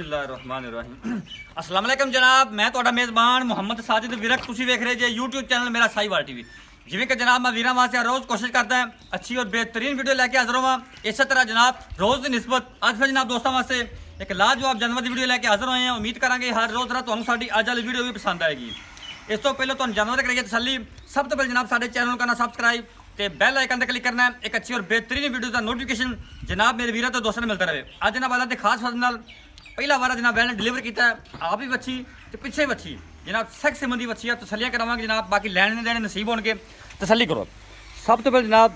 अस्सलाम वालेकुम जनाब, मैं ਤੁਹਾਡਾ ਮੇਜ਼ਬਾਨ ਮੁਹੰਮਦ ਸਾजिद ਵਿਰਕ। ਤੁਸੀਂ ਵੇਖ ਰਹੇ ਜੇ YouTube ਚੈਨਲ ਮੇਰਾ ਸਾਈਵਾਲ ਟੀਵੀ। ਜਿਵੇਂ ਕਿ ਜਨਾਬ ਮੈਂ ਵੀਰਾਂ ਵਾਸਤੇ ਰੋਜ਼ ਕੋਸ਼ਿਸ਼ ਕਰਦਾ ਹਾਂ ਅੱਛੀ ਔਰ ਬਿਹਤਰੀਨ ਵੀਡੀਓ ਲੈ ਕੇ ਹਾਜ਼ਰ ਹੋਵਾਂ। ਇਸੇ ਤਰ੍ਹਾਂ ਜਨਾਬ ਰੋਜ਼ ਦੀ ਨਿਸਬਤ ਅੱਜ ਫਿਰ ਜਨਾਬ ਦੋਸਤਾਂ ਵਾਸਤੇ ਇੱਕ ਲਾਜਵਾਬ ਜਾਨਵਰ ਦੀ ਵੀਡੀਓ ਲੈ ਕੇ ਹਾਜ਼ਰ ਹੋਏ ਹਾਂ। ਉਮੀਦ ਕਰਾਂਗੇ ਹਰ ਰੋਜ਼ ਤਰ੍ਹਾਂ ਤੁਹਾਨੂੰ ਸਾਡੀ ਅੱਜ ਵਾਲੀ ਵੀਡੀਓ ਵੀ ਪਸੰਦ ਆਏਗੀ। ਇਸ ਤੋਂ ਪਹਿਲਾਂ ਤੁਹਾਨੂੰ ਜਾਨਵਰ ਕਰੀਏ ਤਸੱਲੀ। ਸਭ ਤੋਂ ਪਹਿਲਾਂ ਜਨਾਬ ਸਾਡੇ ਚੈਨਲ ਨੂੰ ਕਰਨਾ ਸਬਸਕ੍ਰਾਈਬ ਤੇ ਬੈਲ ਆਈਕਨ ਤੇ ਕਲਿੱਕ ਕਰਨਾ ਹੈ। ਇੱਕ ਅੱਛੀ ਔਰ ਬਿਹਤਰੀਨ ਵੀਡੀਓ ਦਾ ਨੋਟੀਫਿਕੇਸ਼ਨ ਜਨਾਬ ਮੇਰੇ ਵੀਰਾਂ ਤੋਂ ਦੋਸਤਾਂ ਨੂੰ ਮਿਲਦਾ ਰਹੇ। ਅੱਜ ਜਨਾਬ ਵਾਲਾ ਤੇ ਖਾਸ ਫਜ਼ਲ ਨਾਲ ਪਹਿਲਾ ਵਾਰਾ ਜਨਾਬ ਵੈਲ ਨੇ ਡਿਲੀਵਰ ਕੀਤਾ ਹੈ। ਆਪ ਹੀ ਬੱਚੀ ਤੇ ਪਿੱਛੇ ਬੱਚੀ ਜਨਾਬ ਸੈਕਸ ਸੰਬੰਧੀ ਬੱਚੀ ਆ। ਤਸੱਲੀਆਂ ਕਰਾਵਾਂਗੇ ਜਨਾਬ, ਬਾਕੀ ਲੈਣੇ ਦੇਣੇ ਨਸੀਬ ਹੋਣਗੇ। ਤਸੱਲੀ ਕਰੋ। ਸਭ ਤੋਂ ਪਹਿਲਾਂ ਜਨਾਬ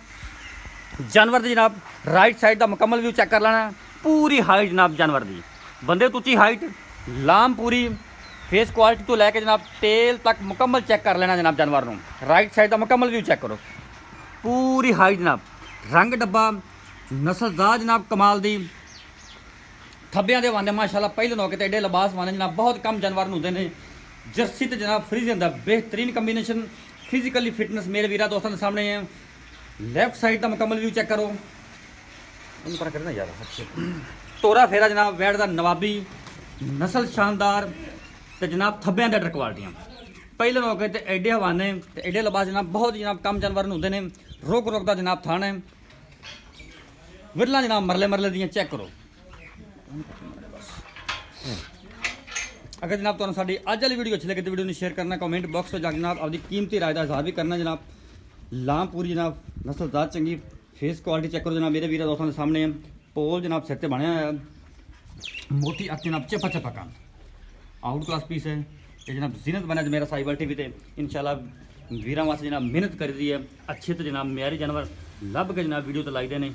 ਜਾਨਵਰ ਦੀ ਜਨਾਬ ਰਾਈਟ ਸਾਈਡ ਦਾ ਮੁਕੰਮਲ ਵਿਊ ਚੈੱਕ ਕਰ ਲੈਣਾ। ਪੂਰੀ ਹਾਈਟ ਜਨਾਬ ਜਾਨਵਰ ਦੀ ਬੰਦੇ ਤੋਂ ਉੱਚੀ ਹਾਈਟ, ਲਾਮ ਪੂਰੀ, ਫੇਸ ਕੁਆਲਿਟੀ ਤੋਂ ਲੈ ਕੇ ਜਨਾਬ ਟੇਲ ਤੱਕ ਮੁਕੰਮਲ ਚੈੱਕ ਕਰ ਲੈਣਾ ਜਨਾਬ ਜਾਨਵਰ ਨੂੰ। ਰਾਈਟ ਸਾਈਡ ਦਾ ਮੁਕੰਮਲ ਵਿਊ ਚੈੱਕ ਕਰੋ। ਪੂਰੀ ਹਾਈਟ ਜਨਾਬ, ਰੰਗ ਡੱਬਾ, ਨਸਲਦਾਰ ਜਨਾਬ ਕਮਾਲ ਦੀ, ਥੱਬਿਆਂ ਦੇ ਵਾਂਦੇ ਮਾਸ਼ਾਅੱਲਾ ਪਹਿਲੇ ਨੌਕੇ ਤੇ ਐਡੇ ਲਿਬਾਸ ਵਾਂਦੇ ਜਨਾਬ ਬਹੁਤ ਕਮ ਜਾਨਵਰ ਨੂੰ ਹੁੰਦੇ ਨੇ। ਜਰਸੀ ਤੇ ਜਨਾਬ ਫਰੀਜ਼ਨ ਦਾ ਬਿਹਤਰੀਨ ਕੰਬੀਨੇਸ਼ਨ, ਫਿਜ਼ੀਕਲੀ ਫਿਟਨੈਸ ਮੇਰੇ ਵੀਰਾਂ ਦੋਸਤਾਂ ਦੇ ਸਾਹਮਣੇ ਹੈ। ਲੈਫਟ ਸਾਈਡ ਦਾ ਮੁਕੰਮਲ ਵਿਊ ਚੈੱਕ ਕਰੋ। ਉਹਨੂੰ ਪਰ ਕਰਨਾ ਯਾਰ ਤੋਰਾ ਫੇਰਾ ਜਨਾਬ ਵੈੜ ਦਾ ਨਵਾਬੀ, ਨਸਲ ਸ਼ਾਨਦਾਰ ਤੇ ਜਨਾਬ ਥੱਬਿਆਂ ਦੇ ਡਰ ਕੁਆਲਟੀਆਂ ਪਹਿਲੇ ਨੌਕੇ ਤੇ ਐਡੇ ਹਵਾਨੇ ਤੇ ਐਡੇ ਲਿਬਾਸ ਜਨਾਬ ਬਹੁਤ ਜਨਾਬ ਕਮ ਜਾਨਵਰ ਨੂੰ ਹੁੰਦੇ ਨੇ। ਰੋਕ ਰੋਕ ਦਾ ਜਨਾਬ ਥਾਣ ਹੈ। ਵਿਰਲਾ ਜਨਾਬ ਮਰਲੇ ਦੀਆਂ ਚੈੱਕ ਕਰੋ। अगर जनाब तुहानू साडी अज वाली वीडियो अच्छी लगे तो वीडियो में शेयर करना, कमेंट बॉक्स में जाकर जनाब अपनी कीमती राय का इजहार भी करना। जनाब लाम पूरी जनाब नस्लदार चंगी, फेस क्वालिटी चेक करो जनाब मेरे वीर दोस्तों के सामने। पोल जनाब सिर से बनया है, मोटी अख जनाब चपा काम आउट क्लास पीस है। ये जनाब जीनत बना मेरा साहिवाल टीवी ते इंशाल्लाह वीर वास्ते जनाब मेहनत करी दी है। अच्छे तो जनाब म्यारी जानवर लभ के जनाब वीडियो तो लाई देने।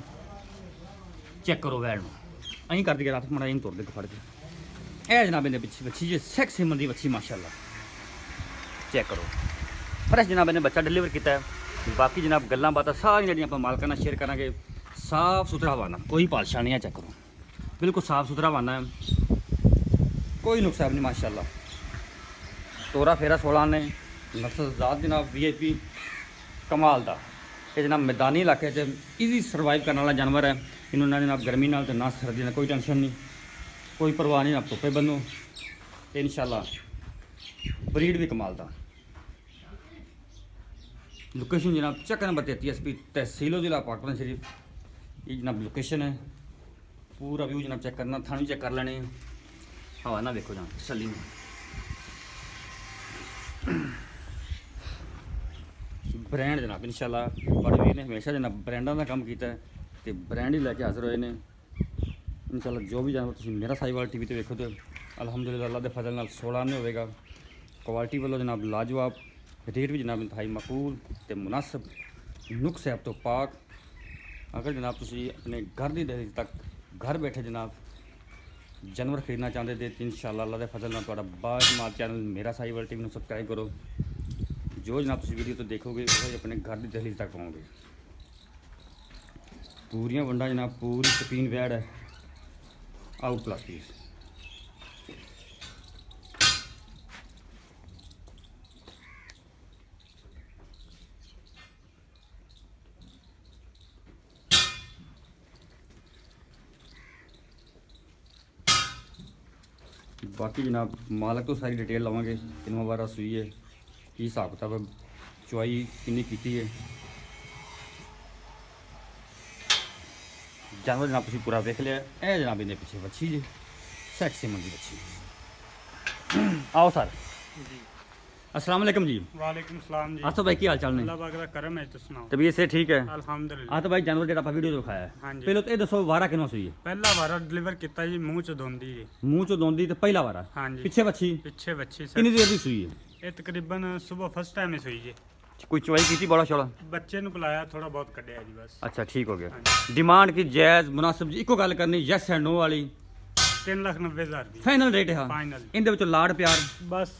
चेक करो वैड अं कर दिया रात माड़ा तुर दे फड़ के ਇਹ ਜਨਾਬ ਇਹਨੇ ਪਿੱਛੇ ਬੱਚੀ ਜੇ ਸੈਕਸ ਹਿਮਨ ਦੀ ਬੱਚੀ ਮਾਸ਼ਾਅੱਲਾ ਚੈੱਕ ਕਰੋ। ਫਰੈਸ਼ ਜਨਾਬ ਇਹਨੇ ਬੱਚਾ ਡਿਲੀਵਰ ਕੀਤਾ ਹੈ। ਬਾਕੀ ਜਨਾਬ ਗੱਲਾਂ ਬਾਤਾਂ ਸਾਰੀਆਂ ਜਿਹੜੀਆਂ ਆਪਾਂ ਮਾਲਕਾਂ ਨਾਲ ਸ਼ੇਅਰ ਕਰਾਂਗੇ। ਸਾਫ ਸੁਥਰਾ ਹਵਾਨਾ, ਕੋਈ ਪਾਲਸ਼ਾ ਨਹੀਂ ਹੈ। ਚੈੱਕ ਕਰੋ ਬਿਲਕੁਲ ਸਾਫ ਸੁਥਰਾ ਹਵਾਨਾ ਹੈ, ਕੋਈ ਨੁਕਸਾਨ ਨਹੀਂ ਮਾਸ਼ਾਅੱਲਾ। ਤੋਰਾ ਫੇਰਾ 16 ਨੇ, ਨਸਲਜ਼ਾਤ ਜਨਾਬ VIP ਕਮਾਲ ਦਾ। ਇਹ ਜਨਾਬ ਮੈਦਾਨੀ ਇਲਾਕੇ 'ਚ ਈਜ਼ੀ ਸਰਵਾਈਵ ਕਰਨ ਵਾਲਾ ਜਾਨਵਰ ਹੈ। ਇਹਨੂੰ ਨਾ ਜਨਾਬ ਗਰਮੀ ਨਾਲ ਤੇ ਨਾ ਸਰਦੀ ਨਾਲ ਕੋਈ ਟੈਨਸ਼ਨ ਨਹੀਂ, कोई परवाह नहीं। आप धुप्पे बनो तो इंशाल्लाह ब्रीड भी कमाल दा। लोकेशन जनाब चक्कर नंबर 33 SP तहसीलो जिला पाकपुर शरीफ ये जनाब लोकेशन है। पूरा व्यू जनाब चेक करना, थाने चेक कर लेने। हवा ना देखो जनाब तसल्ली में। ब्रांड जनाब इंशाल्लाह बड़े वीर ने हमेशा जनाब ब्रांडों का काम किया तो ब्रांड ही लैके हाजिर होए ने। इंशाल्लाह जो भी जानवर तुम मेरा साहिवाल टीवी ते देखो तो अलहमदुलिल्लाह अल्लाह दे फजल नाल 16 नहीं होगा। क्वालिटी वालों जनाब लाजवाब, रेट भी जनाब इंतहाई मकबूल ते मुनासिब, नुक्स है अब तो पाक। अगर जनाब तुम अपने घर की दहलीज तक घर बैठे जनाब जानवर खरीदना चाहते थे तो इंशाल्लाह अल्लाह दे फजल नाल तुहाडा बाकमाल चैनल मेरा साहिवाल टीवी को सबसक्राइब करो। जो जनाब तुम वीडियो तो देखोगे वही अपने घर की दहलीज तक पाओगे। पूरियां वंडा जनाब पूरी स्पीन वैड है, आउट क्लास पीस। बाकी जनाब मालक तो सारी डिटेल लवांगे, किनवा बारा सुई है, की हिसाब किताब चुआई किन्नी की है। जानवर जनाब तुम पूरा देख लिया। ए जनाब इन्हें पीछे बच्ची जी सैक्स सिमन की बच्ची। आओ सर जी। अस्सलाम वालेकुम जी। वालेकुम सलाम जी। तो भाई की हाल चाल ने? अल्लाह पाक दा करम है। तो सुनाओ तबीयत से ठीक है? अल्हम्दुलिल्लाह। तो भाई जानवर जेड़ा आप वीडियो दिखाया है हाँ जी। पहले तो ये दसो वारा किनों सुई है? पहला वारा डिलीवर किया जी मुंह च दोंदी जी। मुंह चो दोंदी तो पहला वारा? हाँ जी। पिछे बच्ची पिछे बच्ची सर। कितनी देर की सुई है? ये तकरीबन सुबह फर्स्ट टाइम ही सुई जी। कोई चुवाई की बड़ा छोड़ा? बच्चे नु पिलाया थोड़ा बहुत कढ़िया जी बस। अच्छा ठीक हो गया। हाँ डिमांड की जायज मुनासिब जी इको गल करनी यस एंड नो वाली 3,90,000 दी फाइनल रेट है फाइनल। इनदे विचों लाड़ प्यार बस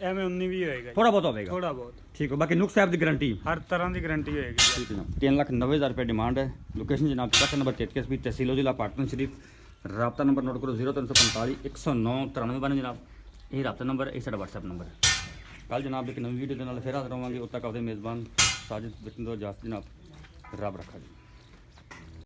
एवं 19 भी होएगा जी। थोड़ा बहुत होगा? थोड़ा बहुत ठीक हो। बाकी नुक्स ऐप की गारंटी हर तरह की गारंटी होएगी जी। 3,90,000 रुपये डिमांड है। लोकेशन जनाब चक्कर नंबर 33 SP तहसीलो जिला पाटन शरीफ। रबता नंबर नोट करो 0345 109 93 बने जनाब। यही रबता नंबर यही साडा WhatsApp नंबर है। कल जनाब एक नवी वीडियो के नाल फिर हाजिर होवांगे। उद तक अपने मेज़बान साजिद बिटन दो इजाज़त जनाब। रब रखा जी।